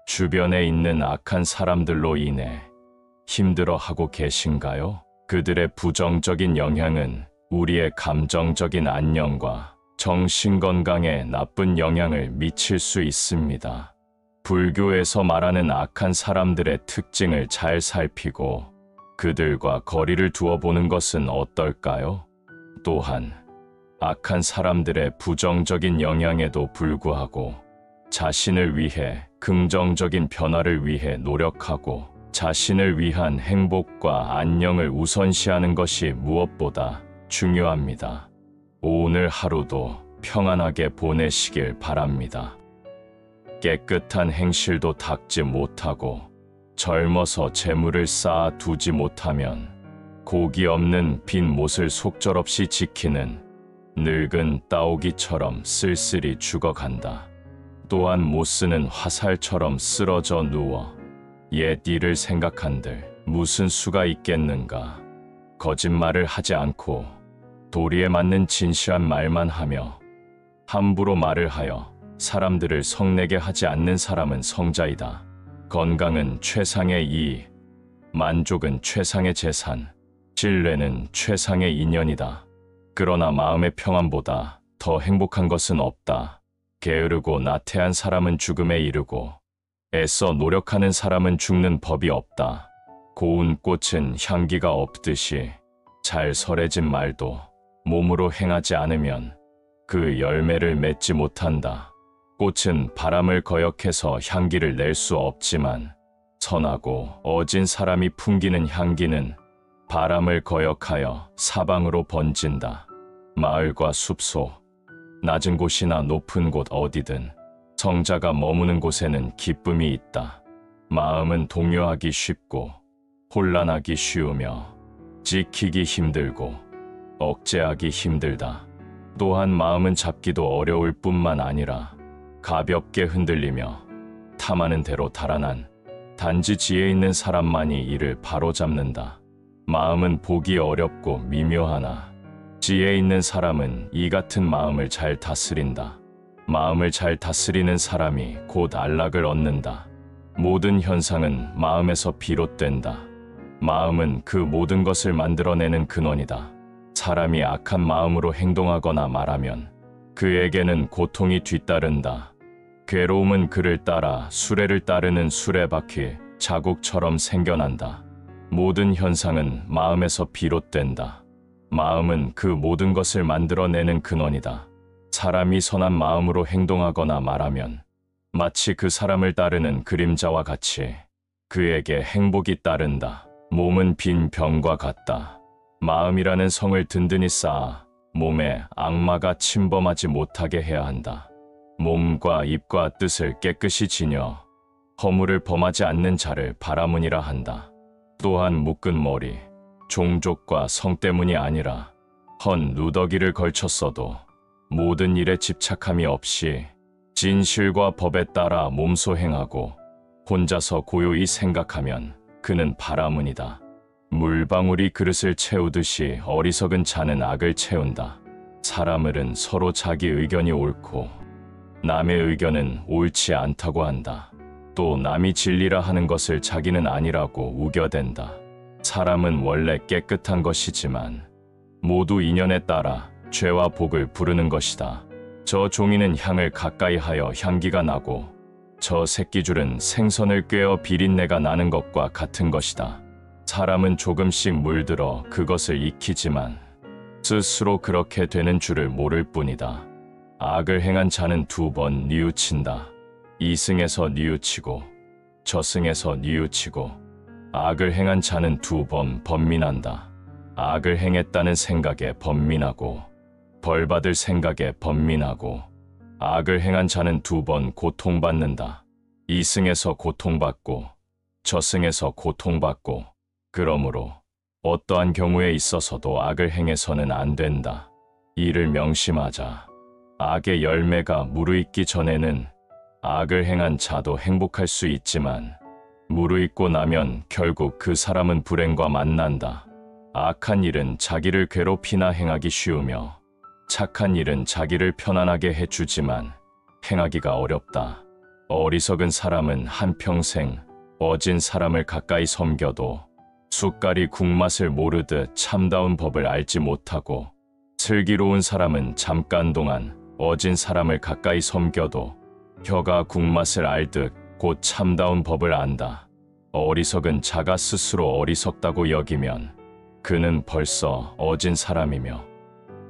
주변에 있는 악한 사람들로 인해 힘들어하고 계신가요? 그들의 부정적인 영향은 우리의 감정적인 안녕과 정신건강에 나쁜 영향을 미칠 수 있습니다. 불교에서 말하는 악한 사람들의 특징을 잘 살피고 그들과 거리를 두어 보는 것은 어떨까요? 또한 악한 사람들의 부정적인 영향에도 불구하고 자신을 위해 긍정적인 변화를 위해 노력하고 자신을 위한 행복과 안녕을 우선시하는 것이 무엇보다 중요합니다. 오늘 하루도 평안하게 보내시길 바랍니다. 깨끗한 행실도 닦지 못하고 젊어서 재물을 쌓아 두지 못하면 고기 없는 빈 못을 속절없이 지키는 늙은 따오기처럼 쓸쓸히 죽어간다. 또한 못 쓰는 화살처럼 쓰러져 누워 옛 일을 생각한들 무슨 수가 있겠는가. 거짓말을 하지 않고 도리에 맞는 진실한 말만 하며 함부로 말을 하여 사람들을 성내게 하지 않는 사람은 성자이다. 건강은 최상의 이익, 만족은 최상의 재산, 신뢰는 최상의 인연이다. 그러나 마음의 평안보다 더 행복한 것은 없다. 게으르고 나태한 사람은 죽음에 이르고 애써 노력하는 사람은 죽는 법이 없다. 고운 꽃은 향기가 없듯이 잘 설해진 말도 몸으로 행하지 않으면 그 열매를 맺지 못한다. 꽃은 바람을 거역해서 향기를 낼 수 없지만 선하고 어진 사람이 풍기는 향기는 바람을 거역하여 사방으로 번진다. 마을과 숲속, 낮은 곳이나 높은 곳 어디든 성자가 머무는 곳에는 기쁨이 있다. 마음은 동요하기 쉽고 혼란하기 쉬우며 지키기 힘들고 억제하기 힘들다. 또한 마음은 잡기도 어려울 뿐만 아니라 가볍게 흔들리며 탐하는 대로 달아난 단지 지혜 있는 사람만이 이를 바로잡는다. 마음은 보기 어렵고 미묘하나 지혜 있는 사람은 이 같은 마음을 잘 다스린다. 마음을 잘 다스리는 사람이 곧 안락을 얻는다. 모든 현상은 마음에서 비롯된다. 마음은 그 모든 것을 만들어내는 근원이다. 사람이 악한 마음으로 행동하거나 말하면 그에게는 고통이 뒤따른다. 괴로움은 그를 따라 수레를 따르는 수레바퀴 자국처럼 생겨난다. 모든 현상은 마음에서 비롯된다. 마음은 그 모든 것을 만들어내는 근원이다. 사람이 선한 마음으로 행동하거나 말하면 마치 그 사람을 따르는 그림자와 같이 그에게 행복이 따른다. 몸은 빈 병과 같다. 마음이라는 성을 든든히 쌓아 몸에 악마가 침범하지 못하게 해야 한다. 몸과 입과 뜻을 깨끗이 지녀 허물을 범하지 않는 자를 바라문이라 한다. 또한 묶은 머리, 종족과 성 때문이 아니라 헌 누더기를 걸쳤어도 모든 일에 집착함이 없이 진실과 법에 따라 몸소 행하고 혼자서 고요히 생각하면 그는 바라문이다. 물방울이 그릇을 채우듯이 어리석은 자는 악을 채운다. 사람들은 서로 자기 의견이 옳고 남의 의견은 옳지 않다고 한다. 또 남이 진리라 하는 것을 자기는 아니라고 우겨댄다. 사람은 원래 깨끗한 것이지만 모두 인연에 따라 죄와 복을 부르는 것이다. 저 종이는 향을 가까이 하여 향기가 나고 저 새끼줄은 생선을 꿰어 비린내가 나는 것과 같은 것이다. 사람은 조금씩 물들어 그것을 익히지만 스스로 그렇게 되는 줄을 모를 뿐이다. 악을 행한 자는 2번 뉘우친다. 이승에서 뉘우치고 저승에서 뉘우치고 악을 행한 자는 2번 번민한다. 악을 행했다는 생각에 번민하고 벌받을 생각에 번민하고 악을 행한 자는 2번 고통받는다. 이승에서 고통받고 저승에서 고통받고 그러므로 어떠한 경우에 있어서도 악을 행해서는 안 된다. 이를 명심하자. 악의 열매가 무르익기 전에는 악을 행한 자도 행복할 수 있지만 무르익고 나면 결국 그 사람은 불행과 만난다. 악한 일은 자기를 괴롭히나 행하기 쉬우며 착한 일은 자기를 편안하게 해주지만 행하기가 어렵다. 어리석은 사람은 한평생 어진 사람을 가까이 섬겨도 숟갈이 국맛을 모르듯 참다운 법을 알지 못하고, 슬기로운 사람은 잠깐 동안 어진 사람을 가까이 섬겨도 혀가 국맛을 알듯 곧 참다운 법을 안다. 어리석은 자가 스스로 어리석다고 여기면 그는 벌써 어진 사람이며,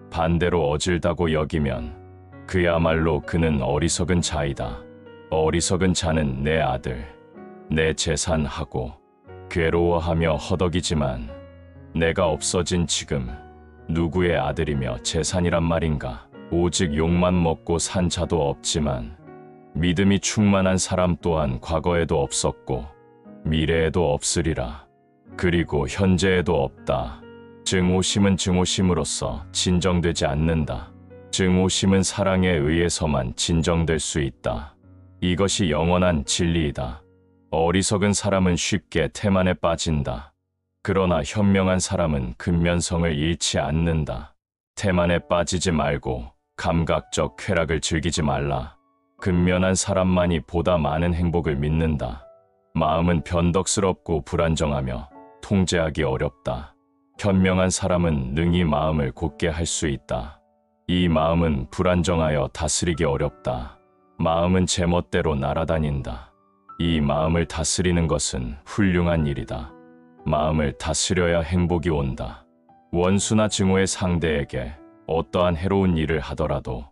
반대로 어질다고 여기면 그야말로 그는 어리석은 자이다. 어리석은 자는 내 아들, 내 재산하고 괴로워하며 허덕이지만, 내가 없어진 지금 누구의 아들이며 재산이란 말인가. 오직 욕만 먹고 산 자도 없지만 믿음이 충만한 사람 또한 과거에도 없었고 미래에도 없으리라. 그리고 현재에도 없다. 증오심은 증오심으로서 진정되지 않는다. 증오심은 사랑에 의해서만 진정될 수 있다. 이것이 영원한 진리이다. 어리석은 사람은 쉽게 태만에 빠진다. 그러나 현명한 사람은 근면성을 잃지 않는다. 태만에 빠지지 말고 감각적 쾌락을 즐기지 말라. 근면한 사람만이 보다 많은 행복을 믿는다. 마음은 변덕스럽고 불안정하며 통제하기 어렵다. 현명한 사람은 능히 마음을 곧게 할 수 있다. 이 마음은 불안정하여 다스리기 어렵다. 마음은 제멋대로 날아다닌다. 이 마음을 다스리는 것은 훌륭한 일이다. 마음을 다스려야 행복이 온다. 원수나 증오의 상대에게 어떠한 해로운 일을 하더라도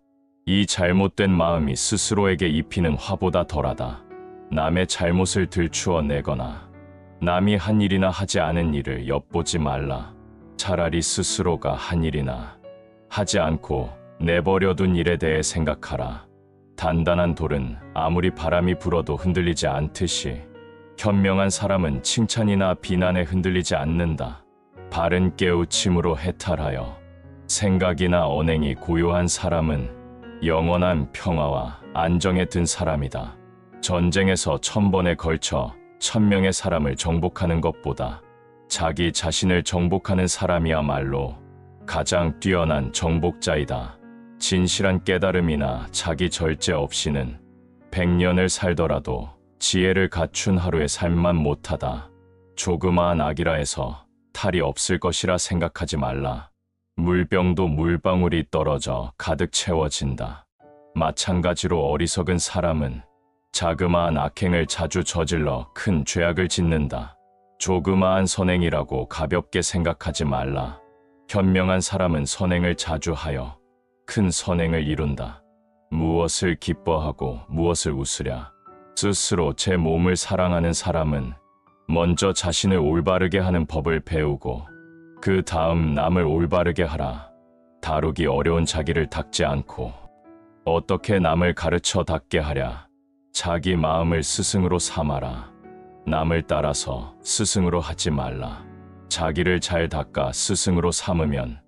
이 잘못된 마음이 스스로에게 입히는 화보다 덜하다. 남의 잘못을 들추어 내거나 남이 한 일이나 하지 않은 일을 엿보지 말라. 차라리 스스로가 한 일이나 하지 않고 내버려둔 일에 대해 생각하라. 단단한 돌은 아무리 바람이 불어도 흔들리지 않듯이 현명한 사람은 칭찬이나 비난에 흔들리지 않는다. 바른 깨우침으로 해탈하여 생각이나 언행이 고요한 사람은 영원한 평화와 안정에 든 사람이다. 전쟁에서 1000번에 걸쳐 1000명의 사람을 정복하는 것보다 자기 자신을 정복하는 사람이야말로 가장 뛰어난 정복자이다. 진실한 깨달음이나 자기 절제 없이는 100년을 살더라도 지혜를 갖춘 하루의 삶만 못하다. 조그마한 악이라 해서 탈이 없을 것이라 생각하지 말라. 물병도 물방울이 떨어져 가득 채워진다. 마찬가지로 어리석은 사람은 자그마한 악행을 자주 저질러 큰 죄악을 짓는다. 조그마한 선행이라고 가볍게 생각하지 말라. 현명한 사람은 선행을 자주 하여 큰 선행을 이룬다. 무엇을 기뻐하고 무엇을 웃으랴. 스스로 제 몸을 사랑하는 사람은 먼저 자신을 올바르게 하는 법을 배우고 그 다음 남을 올바르게 하라. 다루기 어려운 자기를 닦지 않고 어떻게 남을 가르쳐 닦게 하랴. 자기 마음을 스승으로 삼아라. 남을 따라서 스승으로 하지 말라. 자기를 잘 닦아 스승으로 삼으면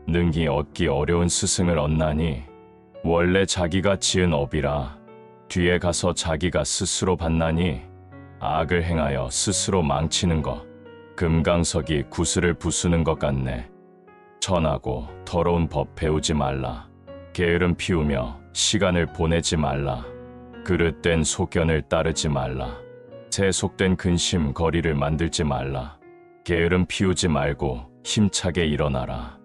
능히 얻기 어려운 스승을 얻나니 원래 자기가 지은 업이라 뒤에 가서 자기가 스스로 받나니 악을 행하여 스스로 망치는 것 금강석이 구슬을 부수는 것 같네. 천하고 더러운 법 배우지 말라. 게으름 피우며 시간을 보내지 말라. 그릇된 소견을 따르지 말라. 세속된 근심 거리를 만들지 말라. 게으름 피우지 말고 힘차게 일어나라.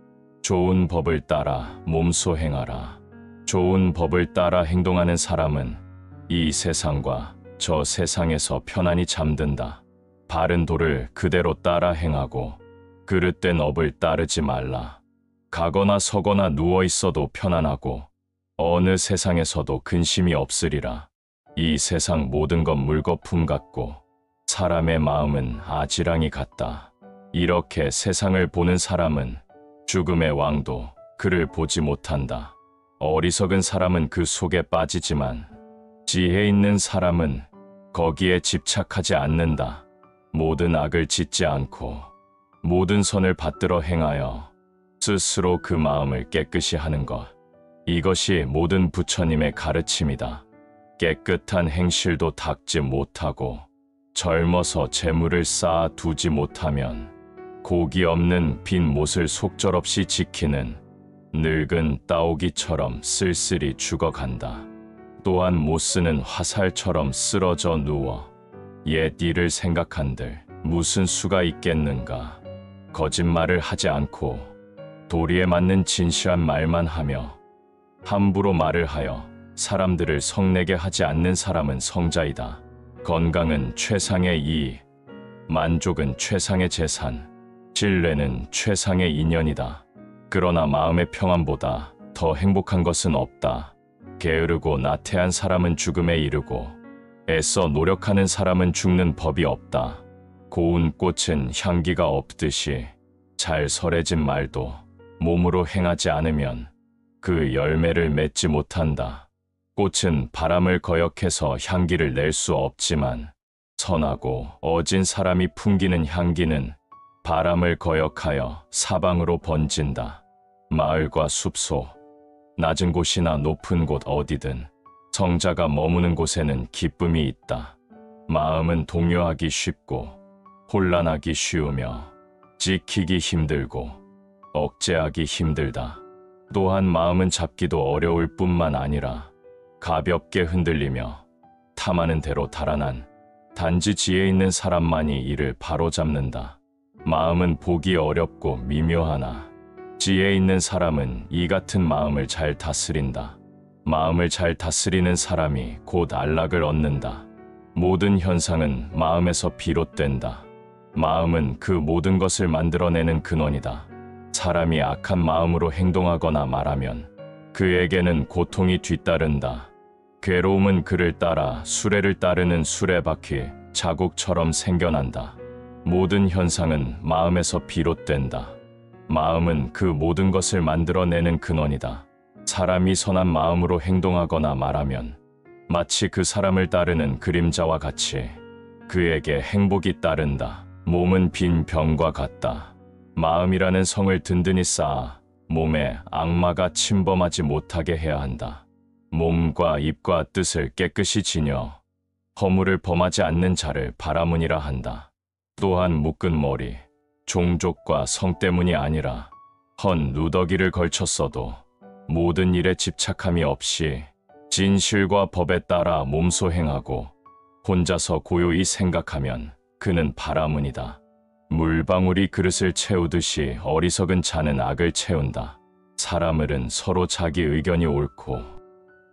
좋은 법을 따라 몸소 행하라. 좋은 법을 따라 행동하는 사람은 이 세상과 저 세상에서 편안히 잠든다. 바른 도를 그대로 따라 행하고 그릇된 업을 따르지 말라. 가거나 서거나 누워 있어도 편안하고 어느 세상에서도 근심이 없으리라. 이 세상 모든 것 물거품 같고 사람의 마음은 아지랑이 같다. 이렇게 세상을 보는 사람은 죽음의 왕도 그를 보지 못한다. 어리석은 사람은 그 속에 빠지지만 지혜 있는 사람은 거기에 집착하지 않는다. 모든 악을 짓지 않고 모든 선을 받들어 행하여 스스로 그 마음을 깨끗이 하는 것. 이것이 모든 부처님의 가르침이다. 깨끗한 행실도 닦지 못하고 젊어서 재물을 쌓아 두지 못하면 고기 없는 빈 못을 속절없이 지키는 늙은 따오기처럼 쓸쓸히 죽어간다. 또한 못 쓰는 화살처럼 쓰러져 누워 옛 일을 생각한들 무슨 수가 있겠는가. 거짓말을 하지 않고 도리에 맞는 진실한 말만 하며 함부로 말을 하여 사람들을 성내게 하지 않는 사람은 성자이다. 건강은 최상의 이익, 만족은 최상의 재산, 신뢰는 최상의 인연이다. 그러나 마음의 평안보다 더 행복한 것은 없다. 게으르고 나태한 사람은 죽음에 이르고 애써 노력하는 사람은 죽는 법이 없다. 고운 꽃은 향기가 없듯이 잘 설해진 말도 몸으로 행하지 않으면 그 열매를 맺지 못한다. 꽃은 바람을 거역해서 향기를 낼 수 없지만 선하고 어진 사람이 풍기는 향기는 바람을 거역하여 사방으로 번진다. 마을과 숲속, 낮은 곳이나 높은 곳 어디든 성자가 머무는 곳에는 기쁨이 있다. 마음은 동요하기 쉽고 혼란하기 쉬우며 지키기 힘들고 억제하기 힘들다. 또한 마음은 잡기도 어려울 뿐만 아니라 가볍게 흔들리며 탐하는 대로 달아난 단지 지혜 있는 사람만이 이를 바로잡는다. 마음은 보기 어렵고 미묘하나 지혜 있는 사람은 이 같은 마음을 잘 다스린다. 마음을 잘 다스리는 사람이 곧 안락을 얻는다. 모든 현상은 마음에서 비롯된다. 마음은 그 모든 것을 만들어내는 근원이다. 사람이 악한 마음으로 행동하거나 말하면 그에게는 고통이 뒤따른다. 괴로움은 그를 따라 수레를 따르는 수레바퀴 자국처럼 생겨난다. 모든 현상은 마음에서 비롯된다. 마음은 그 모든 것을 만들어내는 근원이다. 사람이 선한 마음으로 행동하거나 말하면 마치 그 사람을 따르는 그림자와 같이 그에게 행복이 따른다. 몸은 빈 병과 같다. 마음이라는 성을 든든히 쌓아 몸에 악마가 침범하지 못하게 해야 한다. 몸과 입과 뜻을 깨끗이 지녀 허물을 범하지 않는 자를 바라문이라 한다. 또한 묶은 머리, 종족과 성 때문이 아니라 헌 누더기를 걸쳤어도 모든 일에 집착함이 없이 진실과 법에 따라 몸소 행하고 혼자서 고요히 생각하면 그는 바라문이다. 물방울이 그릇을 채우듯이 어리석은 자는 악을 채운다. 사람들은 서로 자기 의견이 옳고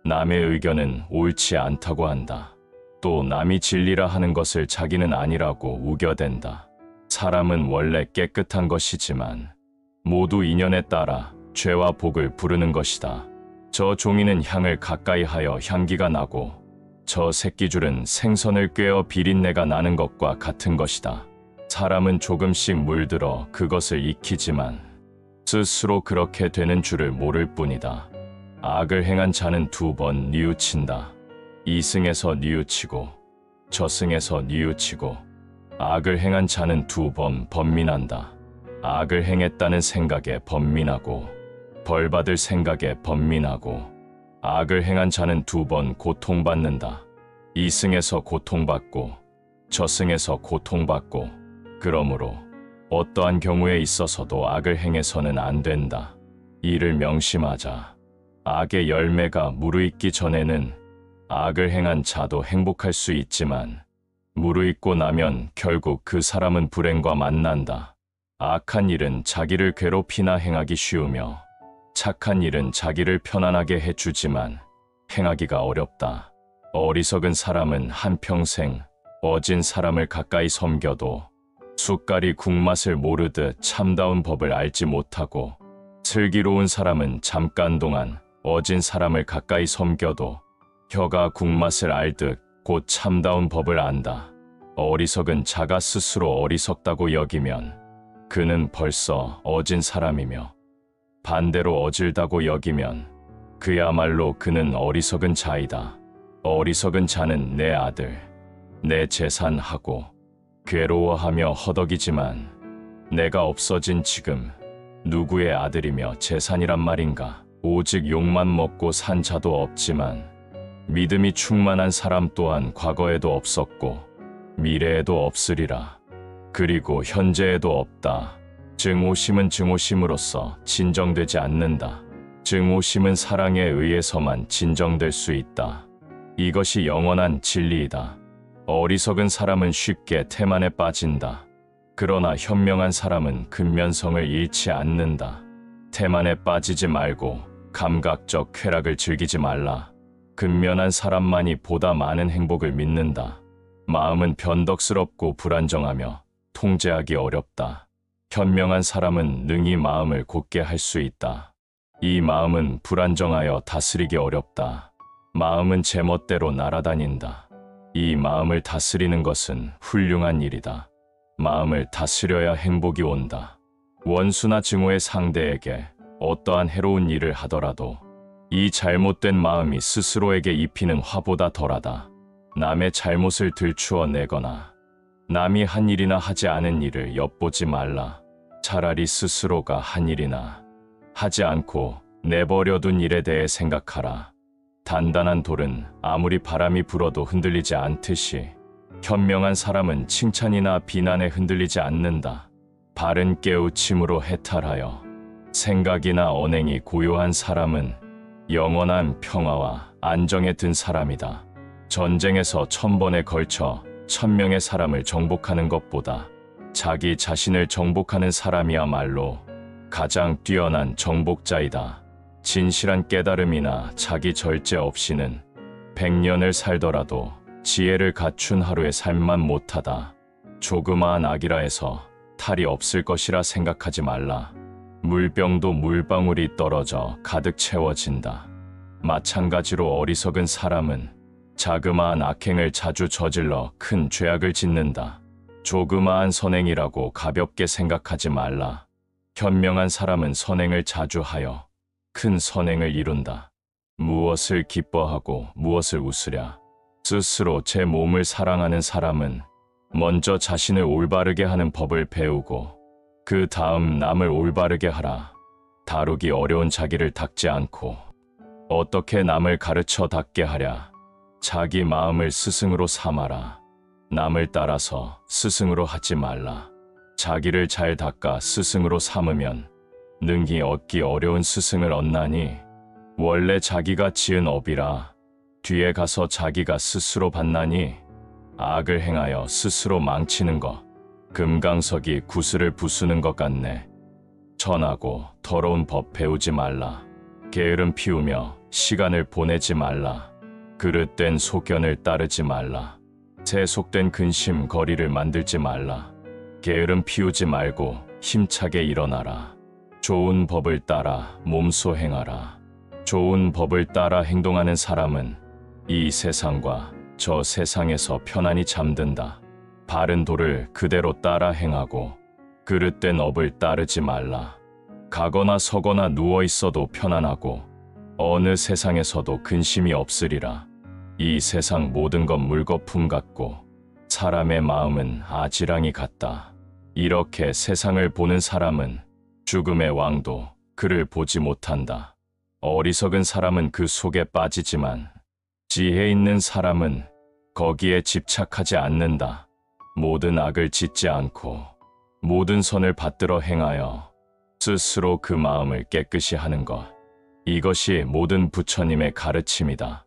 남의 의견은 옳지 않다고 한다. 또 남이 진리라 하는 것을 자기는 아니라고 우겨댄다. 사람은 원래 깨끗한 것이지만 모두 인연에 따라 죄와 복을 부르는 것이다. 저 종이는 향을 가까이 하여 향기가 나고 저 새끼줄은 생선을 꿰어 비린내가 나는 것과 같은 것이다. 사람은 조금씩 물들어 그것을 익히지만 스스로 그렇게 되는 줄을 모를 뿐이다. 악을 행한 자는 2번 뉘우친다. 이승에서 뉘우치고 저승에서 뉘우치고 악을 행한 자는 2번 번민한다. 악을 행했다는 생각에 번민하고 벌받을 생각에 번민하고 악을 행한 자는 2번 고통받는다. 이승에서 고통받고 저승에서 고통받고 그러므로 어떠한 경우에 있어서도 악을 행해서는 안 된다. 이를 명심하자. 악의 열매가 무르익기 전에는 악을 행한 자도 행복할 수 있지만 무르익고 나면 결국 그 사람은 불행과 만난다. 악한 일은 자기를 괴롭히나 행하기 쉬우며 착한 일은 자기를 편안하게 해주지만 행하기가 어렵다. 어리석은 사람은 한평생 어진 사람을 가까이 섬겨도 숟갈이 국맛을 모르듯 참다운 법을 알지 못하고 슬기로운 사람은 잠깐 동안 어진 사람을 가까이 섬겨도 혀가 국맛을 알듯 곧 참다운 법을 안다. 어리석은 자가 스스로 어리석다고 여기면 그는 벌써 어진 사람이며 반대로 어질다고 여기면 그야말로 그는 어리석은 자이다. 어리석은 자는 내 아들, 내 재산하고 괴로워하며 허덕이지만 내가 없어진 지금 누구의 아들이며 재산이란 말인가. 오직 욕만 먹고 산 자도 없지만 믿음이 충만한 사람 또한 과거에도 없었고 미래에도 없으리라. 그리고 현재에도 없다. 증오심은 증오심으로서 진정되지 않는다. 증오심은 사랑에 의해서만 진정될 수 있다. 이것이 영원한 진리이다. 어리석은 사람은 쉽게 태만에 빠진다. 그러나 현명한 사람은 근면성을 잃지 않는다. 태만에 빠지지 말고 감각적 쾌락을 즐기지 말라. 근면한 사람만이 보다 많은 행복을 믿는다. 마음은 변덕스럽고 불안정하며 통제하기 어렵다. 현명한 사람은 능히 마음을 곧게 할 수 있다. 이 마음은 불안정하여 다스리기 어렵다. 마음은 제멋대로 날아다닌다. 이 마음을 다스리는 것은 훌륭한 일이다. 마음을 다스려야 행복이 온다. 원수나 증오의 상대에게 어떠한 해로운 일을 하더라도 이 잘못된 마음이 스스로에게 입히는 화보다 덜하다. 남의 잘못을 들추어 내거나 남이 한 일이나 하지 않은 일을 엿보지 말라. 차라리 스스로가 한 일이나 하지 않고 내버려둔 일에 대해 생각하라. 단단한 돌은 아무리 바람이 불어도 흔들리지 않듯이 현명한 사람은 칭찬이나 비난에 흔들리지 않는다. 바른 깨우침으로 해탈하여 생각이나 언행이 고요한 사람은 영원한 평화와 안정에 든 사람이다. 전쟁에서 1000번에 걸쳐 1000명의 사람을 정복하는 것보다 자기 자신을 정복하는 사람이야말로 가장 뛰어난 정복자이다. 진실한 깨달음이나 자기 절제 없이는 100년을 살더라도 지혜를 갖춘 하루의 삶만 못하다. 조그마한 악이라 해서 탈이 없을 것이라 생각하지 말라. 물병도 물방울이 떨어져 가득 채워진다. 마찬가지로 어리석은 사람은 자그마한 악행을 자주 저질러 큰 죄악을 짓는다. 조그마한 선행이라고 가볍게 생각하지 말라. 현명한 사람은 선행을 자주 하여 큰 선행을 이룬다. 무엇을 기뻐하고 무엇을 웃으랴. 스스로 제 몸을 사랑하는 사람은 먼저 자신을 올바르게 하는 법을 배우고 그 다음 남을 올바르게 하라. 다루기 어려운 자기를 닦지 않고 어떻게 남을 가르쳐 닦게 하랴. 자기 마음을 스승으로 삼아라. 남을 따라서 스승으로 하지 말라. 자기를 잘 닦아 스승으로 삼으면 능히 얻기 어려운 스승을 얻나니 원래 자기가 지은 업이라 뒤에 가서 자기가 스스로 받나니 악을 행하여 스스로 망치는 것 금강석이 구슬을 부수는 것 같네. 천하고 더러운 법 배우지 말라. 게으름 피우며 시간을 보내지 말라. 그릇된 소견을 따르지 말라. 세속된 근심 거리를 만들지 말라. 게으름 피우지 말고 힘차게 일어나라. 좋은 법을 따라 몸소 행하라. 좋은 법을 따라 행동하는 사람은 이 세상과 저 세상에서 편안히 잠든다. 바른 도를 그대로 따라 행하고 그릇된 업을 따르지 말라. 가거나 서거나 누워 있어도 편안하고 어느 세상에서도 근심이 없으리라. 이 세상 모든 것 물거품 같고 사람의 마음은 아지랑이 같다. 이렇게 세상을 보는 사람은 죽음의 왕도 그를 보지 못한다. 어리석은 사람은 그 속에 빠지지만 지혜 있는 사람은 거기에 집착하지 않는다. 모든 악을 짓지 않고 모든 선을 받들어 행하여 스스로 그 마음을 깨끗이 하는 것. 이것이 모든 부처님의 가르침이다.